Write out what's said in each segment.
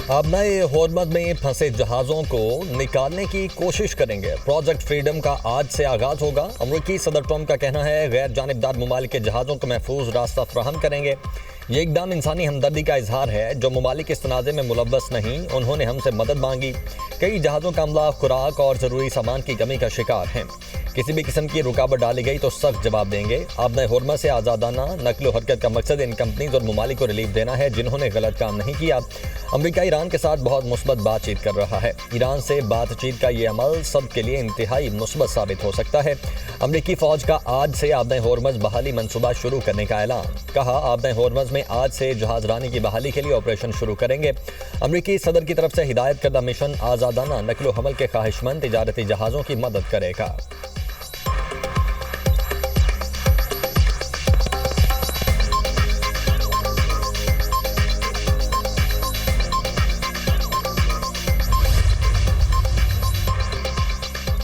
अब नए होर्मज में फंसे जहाजों को निकालने की कोशिश करेंगे। प्रोजेक्ट फ्रीडम का आज से आगाज होगा। अमेरिकी सदर ट्रंप का कहना है गैर जानिबदार ममालिक के जहाजों को महफूज रास्ता फराहम करेंगे। ये इकदाम इंसानी हमदर्दी का इजहार है। जो ममालिक इस तनाज़े में मुलव्वस नहीं, उन्होंने हमसे मदद मांगी। कई जहाज़ों का अमला खुराक और ज़रूरी सामान की कमी का शिकार हैं। किसी भी किस्म की रुकावट डाली गई तो सख्त जवाब देंगे। अब नए होर्मज से आज़ादाना नकलो हरकत का मकसद इन कंपनीज और ममालिक को रिलीफ देना है जिन्होंने गलत काम नहीं किया। अमेरिका ईरान के साथ बहुत मुस्बत बातचीत कर रहा है। ईरान से बातचीत का ये अमल सब के लिए इंतहाई मुस्बत साबित हो सकता है। अमेरिकी फौज का आज से आबद होर्मज बहाली मंसूबा शुरू करने का ऐलान। कहा, आबद होर्मज में आज से जहाज रानी की बहाली के लिए ऑपरेशन शुरू करेंगे। अमेरिकी सदर की तरफ से हिदायत करदा मिशन आज़ादाना नकलो हमल के ख्वाहिशमंद तिजारती जहाज़ों की मदद करेगा।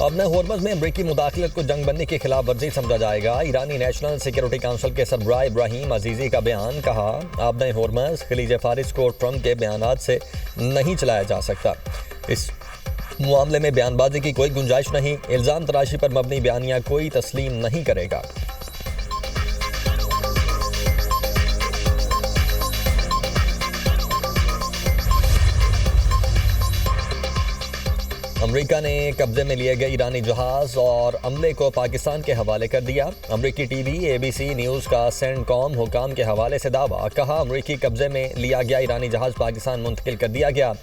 अब नए होर्मज में अमरीकी मुदाखलत को जंगबंदी की खिलाफ वर्जी समझा जाएगा। ईरानी नेशनल सिक्योरिटी काउंसिल के सरबराह इब्राहिम अजीजी का बयान। कहा, अब नए होर्मज खलीज फारिस को ट्रंप के बयानात से नहीं चलाया जा सकता। इस मामले में बयानबाजी की कोई गुंजाइश नहीं। इल्ज़ाम तराशी पर मबनी बयानिया कोई तस्लीम नहीं करेगा। अमेरिका ने कब्जे में लिए गए ईरानी जहाज और अमले को पाकिस्तान के हवाले कर दिया। अमेरिकी टीवी ABC न्यूज़ का सेंटकॉम हुकाम के हवाले से दावा। कहा, अमेरिकी कब्जे में लिया गया ईरानी जहाज पाकिस्तान मुंतकिल कर दिया गया।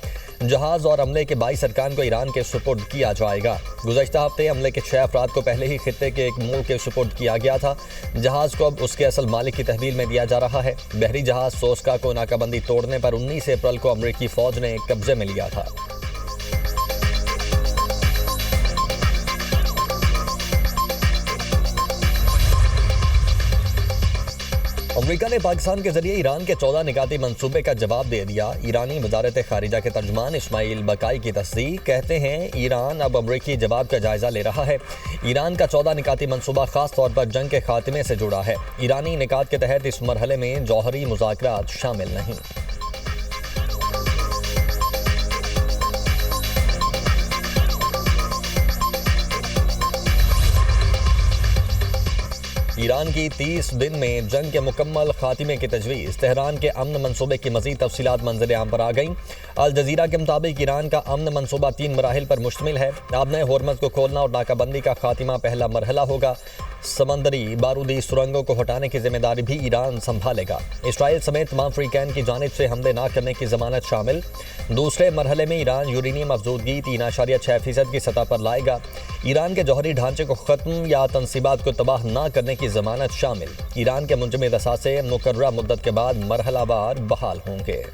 जहाज और अमले के 22 अरकान को ईरान के सुपुर्द किया जाएगा। गुज़श्ता हफ्ते अमले के 6 अफराद को पहले ही खित्ते के एक मुल्क के सुपुर्द किया गया था। जहाज को अब उसके असल मालिक की तहवील में दिया जा रहा है। बहरी जहाज सोस्का को नाकाबंदी तोड़ने पर 19 अप्रैल को अमेरिकी फौज ने कब्जे में लिया था। अमेरिका ने पाकिस्तान के जरिए ईरान के 14 निकाती मंसूबे का जवाब दे दिया। ईरानी वजारत खारिजा के तर्जुमान इस्माइल बकाई की तस्दीक। कहते हैं, ईरान अब अमेरिकी जवाब का जायजा ले रहा है। ईरान का 14 निकाती मंसूबा खास तौर पर जंग के खात्मे से जुड़ा है। ईरानी निकात के तहत इस मरहले में जौहरी मुज़ाकरात शामिल नहीं। ईरान की 30 दिन में जंग के मुकम्मल खात्मे की तजवीज़। तेहरान के अमन मनसूबे की मज़ीद तफसीलात मंज़िल आम पर आ गईं। अल जज़ीरा के मुताबिक ईरान का अमन मनसूबा 3 मराहिल पर मुश्तमिल है। अब नए होर्मज को खोलना और नाकाबंदी का खात्मा पहला मरहला होगा। समंदरी बारूदी सुरंगों को हटाने की जिम्मेदारी भी ईरान संभालेगा। इसराइल समेत तमाम फ्रीकैन की जानिब से हमले न करने की जमानत शामिल। दूसरे मरहले में ईरान यूरेनियम अफजूदगी 3.6% की सतह पर लाएगा। ईरान के जौहरी ढांचे को ख़त्म या तनसीबात को तबाह न करने की जमानत शामिल। ईरान के मुंजमद असासे मुकर्ररा मुद्दत के बाद मरहलावार बहाल होंगे।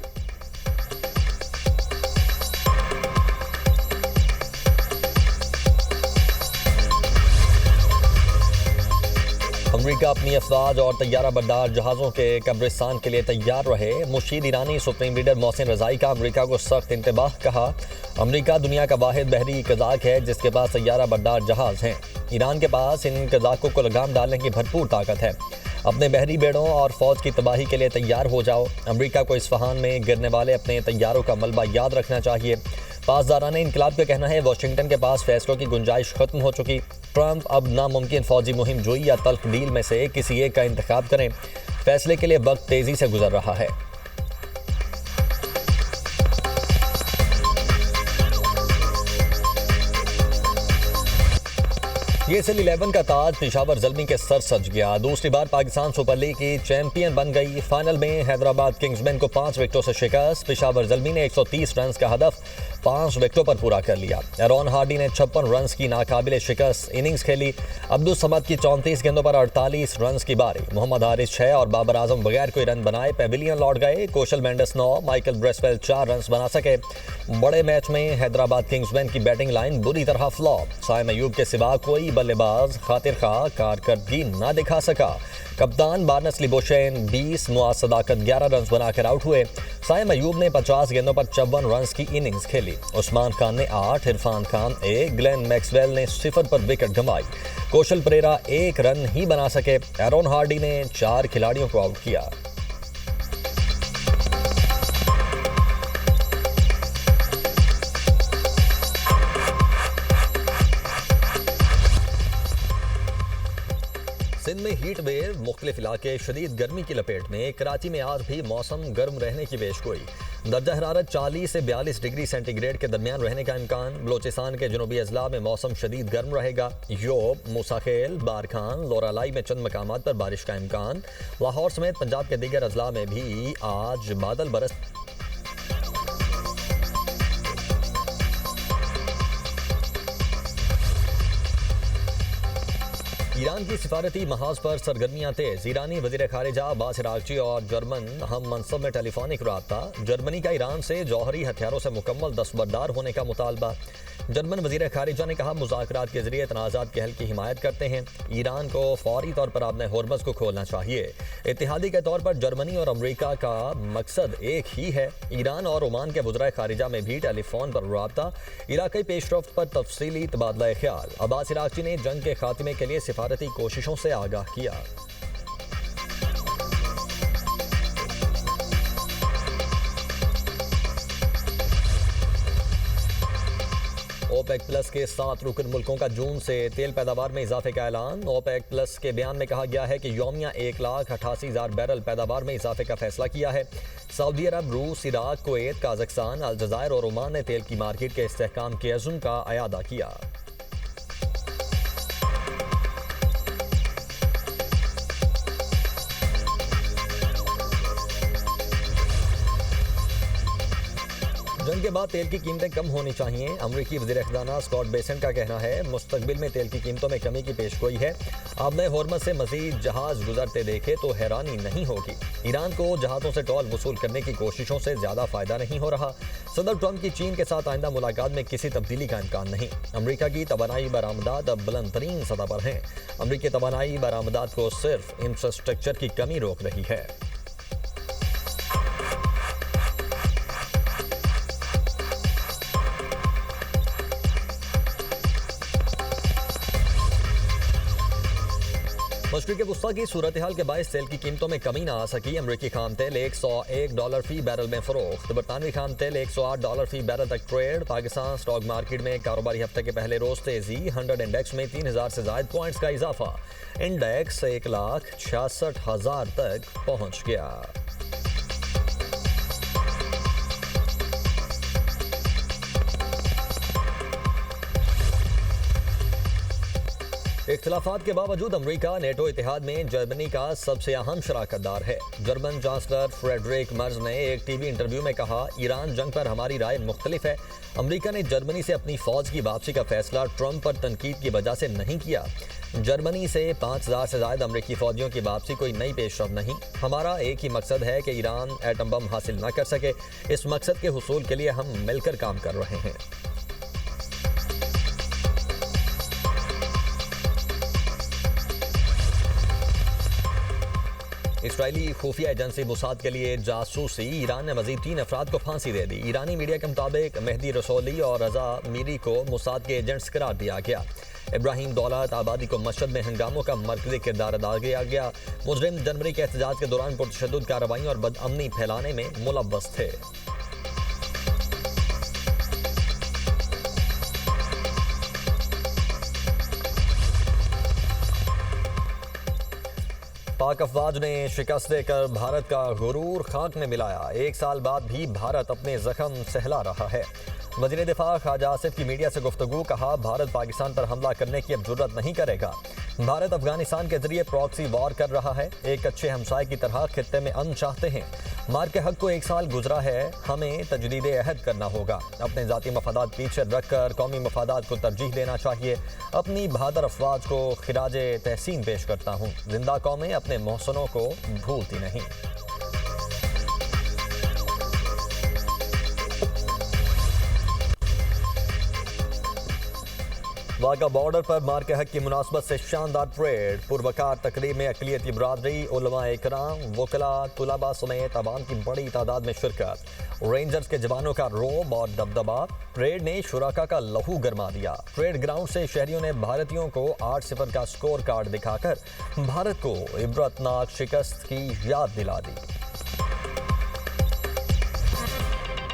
अमेरिका अपनी अफवाज और तैयारा बरदार जहाज़ों के कब्रिस्तान के लिए तैयार रहे। मुशीद ईरानी सुप्रीम लीडर मोहसिन रज़ाई का अमेरिका को सख्त इंतबाह। कहा, अमेरिका दुनिया का वाहिद बहरी कज़ाक है जिसके पास तैयारा बरदार जहाज़ हैं। ईरान के पास इन कज़ाकों को लगाम डालने की भरपूर ताकत है। अपने बहरी बेड़ों और फौज की तबाही के लिए तैयार हो जाओ। अमेरिका को इस्फहान में गिरने वाले अपने तैयारों का मलबा याद रखना चाहिए। पासदाराने इनकलाब का कहना है, वाशिंगटन के पास फैसलों की गुंजाइश खत्म हो चुकी। ट्रंप अब नामुमकिन फौजी मुहिम जोई या तल्ख डील में से किसी एक का इंतखाब करें। फैसले के लिए वक्त तेजी से गुजर रहा है। ये सल 11 का ताज पेशावर ज़ल्मी के सर सज गया। दूसरी बार पाकिस्तान सुपर लीग की चैंपियन बन गई। फाइनल में हैदराबाद किंग्समैन को 5 विकेटों से शिकस्त। पेशावर ज़ल्मी ने 130 रन का हदफ 5 विकेटों पर पूरा कर लिया। एरॉन हार्डी ने 56 रन की नाकाबिले शिकस्त इनिंग्स खेली। अब्दुल समद की 34 गेंदों पर 48 रन की बारी। मोहम्मद हारिस 6 और बाबर आजम बगैर कोई रन बनाए पेविलियन लौट गए। कोशल मेंडिस 9, माइकल ब्रेसवेल 4 रन बना सके। बड़े मैच में हैदराबाद किंग्समैन की बैटिंग लाइन बुरी तरह फ्लॉप। साइम अयूब के सिवा कोई बल्लेबाज खातिर खा कारकर्दगी न दिखा सका। कप्तान बारनस्ली बोशेन 20, मुआज सदाकत 11 रन बनाकर आउट हुए। साइम अयूब ने 50 गेंदों पर 54 रन की इनिंग्स खेली। उस्मान खान ने 8, इरफान खान 1, ग्लेन मैक्सवेल ने 0 पर विकेट गंवाई। कौशल परेरा 1 रन ही बना सके। एरॉन हार्डी ने 4 खिलाड़ियों को आउट किया। सिंध में हीट वेव, मुख्तलिफ इलाके शदीद गर्मी की लपेट में। कराची में आज भी मौसम गर्म रहने की पेशगोई। दर्जा हरारत 40 से 42 डिग्री सेंटीग्रेड के दरमियान रहने का इम्कान। बलोचिस्तान के जनूबी अजला में मौसम शदीद गर्म रहेगा। योब, मूसाखेल, बारखान, लोरालाई में चंद मकामात पर बारिश का इम्कान। लाहौर समेत पंजाब के दीगर अजला में भी आज बादल बरस। ईरान की सिफारती महाज पर सरगर्मियां तेज। ईरानी वजीर खारिजा अब्बास अरागची और जर्मन हम मनसब में टेलीफोनिक राब्ता। जर्मनी का ईरान से जौहरी हथियारों से मुकम्मल दस्तबरदार होने का मुतालबा। जर्मन वजीर खारिजा ने कहा, मुज़ाकरात के जरिए तनाज़ात के हल की हिमायत करते हैं। ईरान को फौरी तौर पर अपने होर्मज़ को खोलना चाहिए। इत्तेहादी के तौर पर जर्मनी और अमरीका का मकसद एक ही है। ईरान और ओमान के वज़राए खारिजा में भी टेलीफोन पर राब्ता। इलाक़ाई पेशरफ्त पर तफसीली तबादला ख्याल। अब्बास अरागची ने जंग के खात्मे के लिए सिफारती कोशिशों से आगाह किया। ओपेक प्लस के 7 रुकन मुल्कों का जून से तेल पैदावार में इजाफे का ऐलान। ओपेक प्लस के बयान में कहा गया है कि यौमिया 1,88,000 बैरल पैदावार में इजाफे का फैसला किया है। सऊदी अरब, रूस, इराक, कुवैत, काज़ाख्स्तान, अलजज़ायर और ओमान ने तेल की मार्केट के इस्तेहकाम के अज़्म का अयादा किया। जंग के बाद तेल की कीमतें कम होनी चाहिए। अमरीकी वज़ीर ख़ज़ाना स्कॉट बेसेंट का कहना है, मुस्तकबिल में तेल की कीमतों में कमी की पेशगोई है। अब नए होर्मज़ से मज़ीद जहाज़ गुजरते देखे तो हैरानी नहीं होगी। ईरान को जहाज़ों से टोल वसूल करने की कोशिशों से ज़्यादा फ़ायदा नहीं हो रहा। सदर ट्रंप की चीन के साथ आइंदा मुलाकात में किसी तब्दीली का इम्कान नहीं। अमरीका की तवानाई बरामदात अब बुलंद तरीन सतह पर हैं। अमरीकी तवानाई बरामदात को सिर्फ इंफ्रास्ट्रक्चर की कमी रोक रही है। मशरिक़ वुस्ता की सूरत हाल के बायस तेल की कीमतों में कमी ना आ सकी। अमरीकी खाम तेल $101 फी बैरल में फरोख्त। बरतानवी खाम तेल $108 फी बैरल तक ट्रेड। पाकिस्तान स्टॉक मार्केट में कारोबारी हफ्ते के पहले रोज तेजी। 100 इंडेक्स में 3000 से ज्यादा पॉइंट्स का इजाफा। इंडेक्स 1,66,000 तक पहुंच गया। इख्तिलाफात के बावजूद अमरीका नेटो इतिहाद में जर्मनी का सबसे अहम शराकतदार है। जर्मन चांसलर फ्रेडरिक मर्ज ने एक टीवी इंटरव्यू में कहा, ईरान जंग पर हमारी राय मुख्तलिफ है। अमरीका ने जर्मनी से अपनी फौज की वापसी का फैसला ट्रंप पर तनकीद की वजह से नहीं किया। जर्मनी से 5,000 से ज्यादा अमरीकी फौजियों की वापसी कोई नई पेशरफ नहीं। हमारा एक ही मकसद है कि ईरान एटम बम हासिल न कर सके। इस मकसद के हुसूल के लिए हम मिलकर काम कर रहे हैं। इस्राएली खुफिया एजेंसी मुसाद के लिए जासूसी। ईरान ने मजीद 3 अफराद को फांसी दे दी। ईरानी मीडिया के मुताबिक मेहदी रसौली और रजा मीरी को मुसाद के एजेंट्स करार दिया गया। इब्राहिम दौलत आबादी को मशहद में हंगामों का मरकजी किरदार अदा किया गया। मुजरिम जनवरी के एहतजाज के दौरान पुरतशद्दुद कार्रवाई और बदअमनी फैलाने में मुलव्वस थे। पाक अफवाज ने शिकस्त देकर भारत का गुरूर खाक में मिलाया। 1 साल बाद भी भारत अपने जख्म सहला रहा है। वज़ीर दिफा ख्वाजा आसिफ की मीडिया से गुफ्तगू। कहा, भारत पाकिस्तान पर हमला करने की अब जुर्रत नहीं करेगा। भारत अफगानिस्तान के जरिए प्रॉक्सी वॉर कर रहा है। एक अच्छे हमसाय की तरह खित्ते में अमन चाहते हैं। मार के हक को 1 साल गुजरा है। हमें तजदीद अहद करना होगा। अपने ज़ाती मफादात पीछे रखकर कौमी मफादात को तरजीह देना चाहिए। अपनी बहादुर अफवाज को खिराजे तहसीन पेश करता हूँ। जिंदा कौमें अपने मोहसनों को भूलती नहीं। वाघा बॉर्डर पर मार के हक की मुनासबत से शानदार परेड। पुरवकार तकरीब में अक़लियती बरादरी, उलमा इकराम, वकला, तुलबा समेत आवाम की बड़ी तादाद में शिरकत। रेंजर्स के जवानों का रोब और दबदबा। परेड ने शुराका का लहू गरमा दिया। परेड ग्राउंड से शहरियों ने भारतीयों को 8-0 का स्कोर कार्ड दिखाकर भारत को इबरतनाक शिकस्त की याद दिला दी।